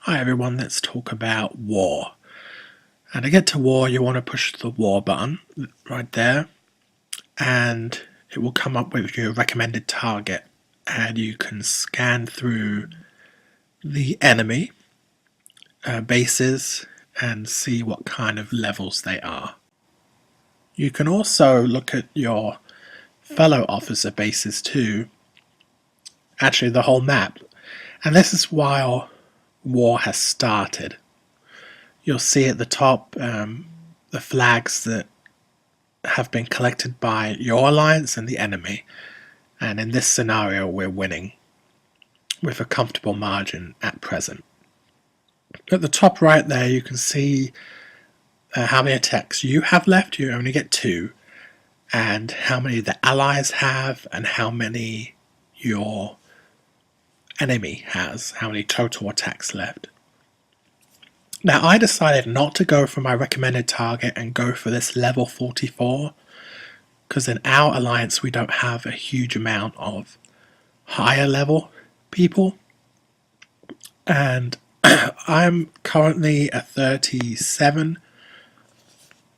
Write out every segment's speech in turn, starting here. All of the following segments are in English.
Hi everyone, let's talk about war. And to get to war, you want to push the war button right there, and it will come up with your recommended target. And you can scan through the enemy bases and see what kind of levels they are. You can also look at your fellow officer bases too, actually the whole map. And this is while war has started. You'll see at the top the flags that have been collected by your alliance and the enemy, and in this scenario we're winning with a comfortable margin at present. At the top right there you can see how many attacks you have left. You only get 2, and how many the allies have and how many your enemy has, how many total attacks left. Now I decided not to go for my recommended target and go for this level 44 because in our alliance we don't have a huge amount of higher level people, and I'm currently a 37,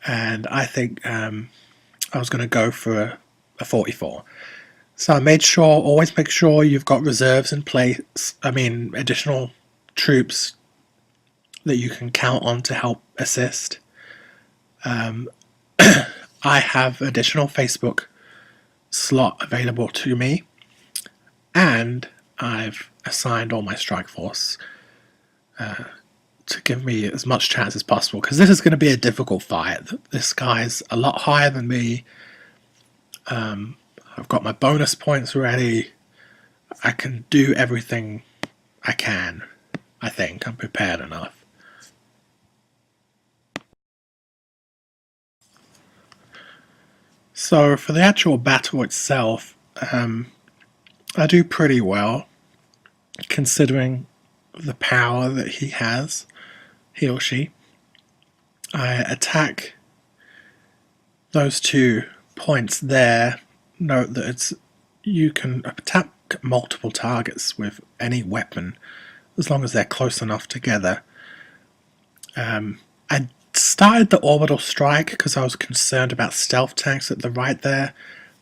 and I think I was going to go for a 44. So I made sure, always make sure you've got reserves in place, additional troops that you can count on to help assist. I have additional Facebook slot available to me, and I've assigned all my strike force to give me as much chance as possible, because this is going to be a difficult fight. This guy's a lot higher than me. I've got my bonus points ready. I can do everything I can. I think I'm prepared enough. So for the actual battle itself, I do pretty well, considering the power that he has, he or she. I attack those 2 points there. Note that you can attack multiple targets with any weapon, as long as they're close enough together. I started the orbital strike because I was concerned about stealth tanks at the right there.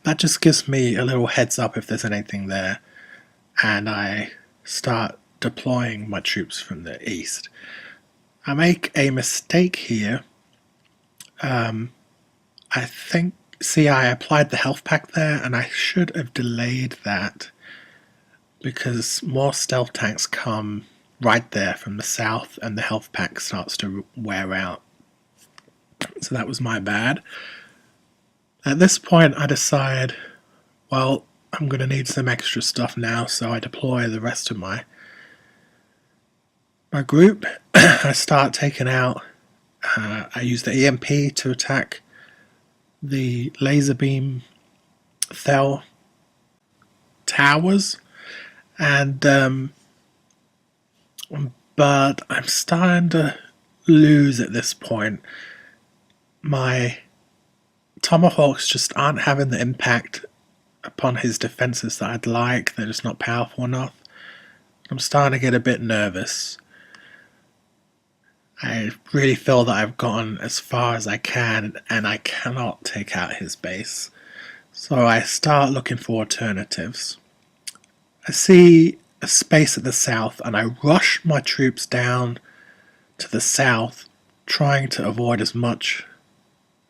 That just gives me a little heads up if there's anything there, and I start deploying my troops from the east. I make a mistake here. I think, see, I applied the health pack there, and I should have delayed that because more stealth tanks come right there from the south and the health pack starts to wear out. So that was my bad. At this point I decide, well, I'm going to need some extra stuff now, so I deploy the rest of my group. I start taking out, I use the EMP to attack the laser beam Thel towers, and but I'm starting to lose at this point. My Tomahawks just aren't having the impact upon his defenses that I'd like. They're just not powerful enough. I'm starting to get a bit nervous. I really feel that I've gone as far as I can and I cannot take out his base. So I start looking for alternatives. I see a space at the south and I rush my troops down to the south, trying to avoid as much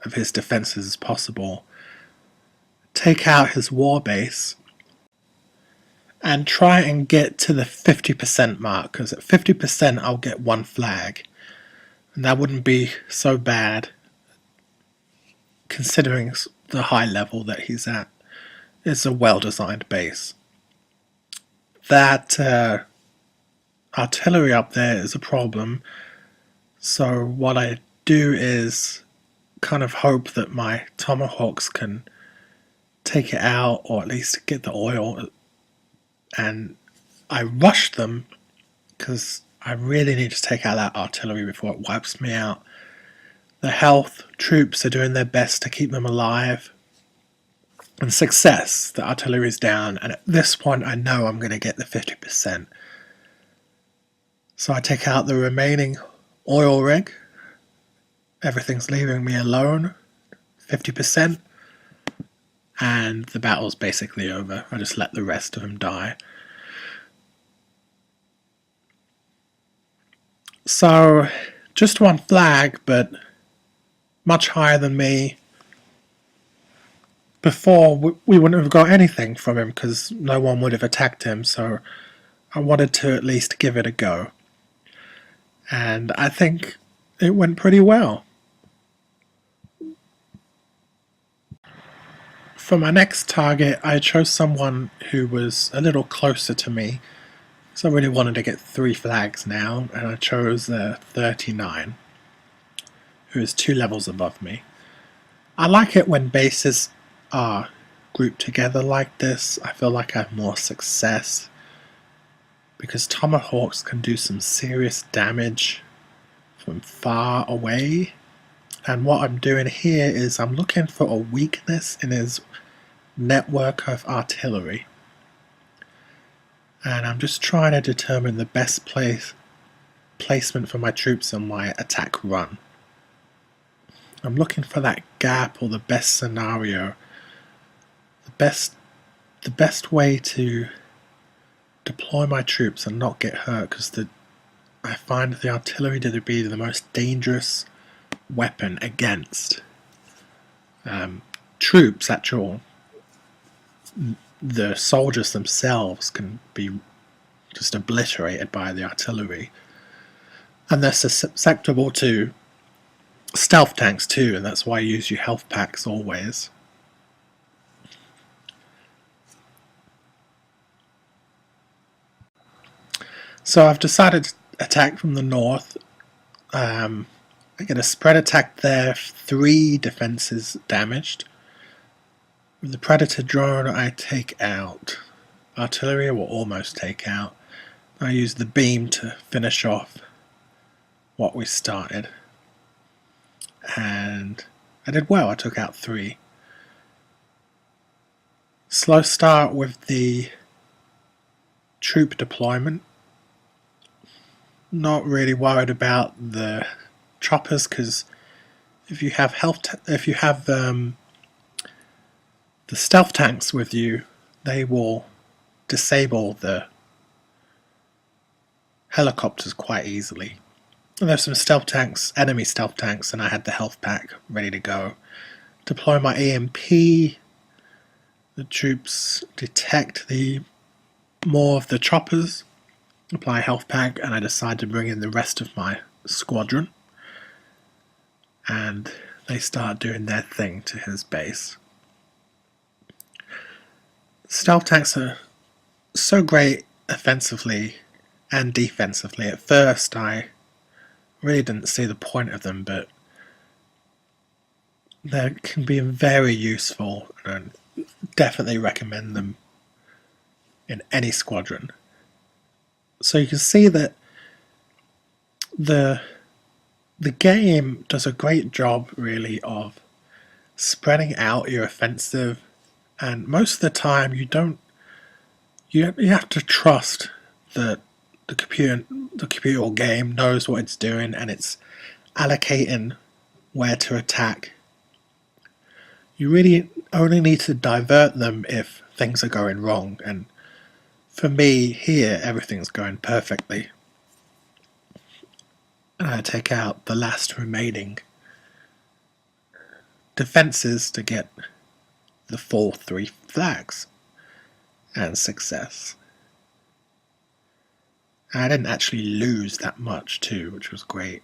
of his defenses as possible, take out his war base, and try and get to the 50% mark, because at 50% I'll get 1 flag, and that wouldn't be so bad considering the high level that he's at. It's a well-designed base. That artillery up there is a problem, so what I do is kind of hope that my Tomahawks can take it out, or at least get the oil, and I rush them because I really need to take out that artillery before it wipes me out. The health troops are doing their best to keep them alive, and success, the artillery's down, and at this point I know I'm going to get the 50%. So I take out the remaining oil rig. Everything's leaving me alone, 50%, and the battle's basically over. I just let the rest of them die. So, just one flag, but much higher than me. Before, we wouldn't have got anything from him because no one would have attacked him, so I wanted to at least give it a go. And I think it went pretty well. For my next target, I chose someone who was a little closer to me, so I really wanted to get 3 flags now, and I chose 39, who is 2 levels above me. I like it when bases are grouped together like this. I feel like I have more success, because tomahawks can do some serious damage from far away. And what I'm doing here is I'm looking for a weakness in his network of artillery. And I'm just trying to determine the best placement for my troops on my attack run. I'm looking for that gap or the best scenario. The best way to deploy my troops and not get hurt, because I find the artillery to be the most dangerous weapon against troops. The soldiers themselves can be just obliterated by the artillery, and they're susceptible to stealth tanks too, and that's why you use your health packs always. So I've decided to attack from the north. I get a spread attack there, 3 defenses damaged. With the Predator drone I take out artillery, or almost take out. I use the beam to finish off what we started. And I did well, I took out 3. Slow start with the troop deployment. Not really worried about the choppers, because if you have the stealth tanks with you, they will disable the helicopters quite easily. And there's some stealth tanks, enemy stealth tanks, and I had the health pack ready to go. Deploy my EMP. The troops detect more of the choppers. Apply health pack, and I decide to bring in the rest of my squadron. And they start doing their thing to his base. Stealth tanks are so great offensively and defensively. At first I really didn't see the point of them, but they can be very useful, and I definitely recommend them in any squadron. So you can see that the game does a great job really of spreading out your offensive, and most of the time you have to trust that the computer game knows what it's doing, and it's allocating where to attack. You really only need to divert them if things are going wrong, and for me here everything's going perfectly. And I take out the last remaining defenses to get the full 3 flags and success. And I didn't actually lose that much too, which was great.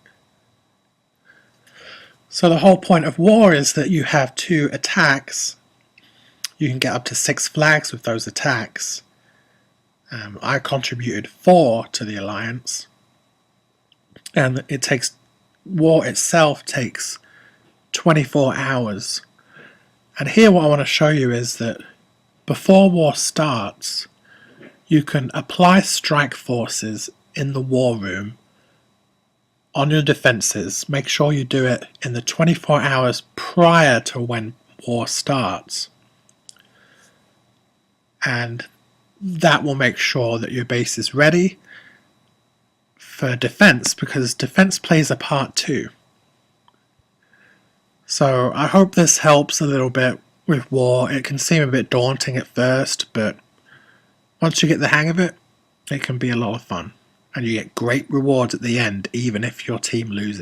So the whole point of war is that you have 2 attacks. You can get up to 6 flags with those attacks. I contributed 4 to the alliance, and war itself takes 24 hours. And here what I want to show you is that before war starts, you can apply strike forces in the war room on your defenses. Make sure you do it in the 24 hours prior to when war starts, and that will make sure that your base is ready for defense, because defense plays a part too. So I hope this helps a little bit with war. It can seem a bit daunting at first, but once you get the hang of it, it can be a lot of fun. And you get great rewards at the end, even if your team loses.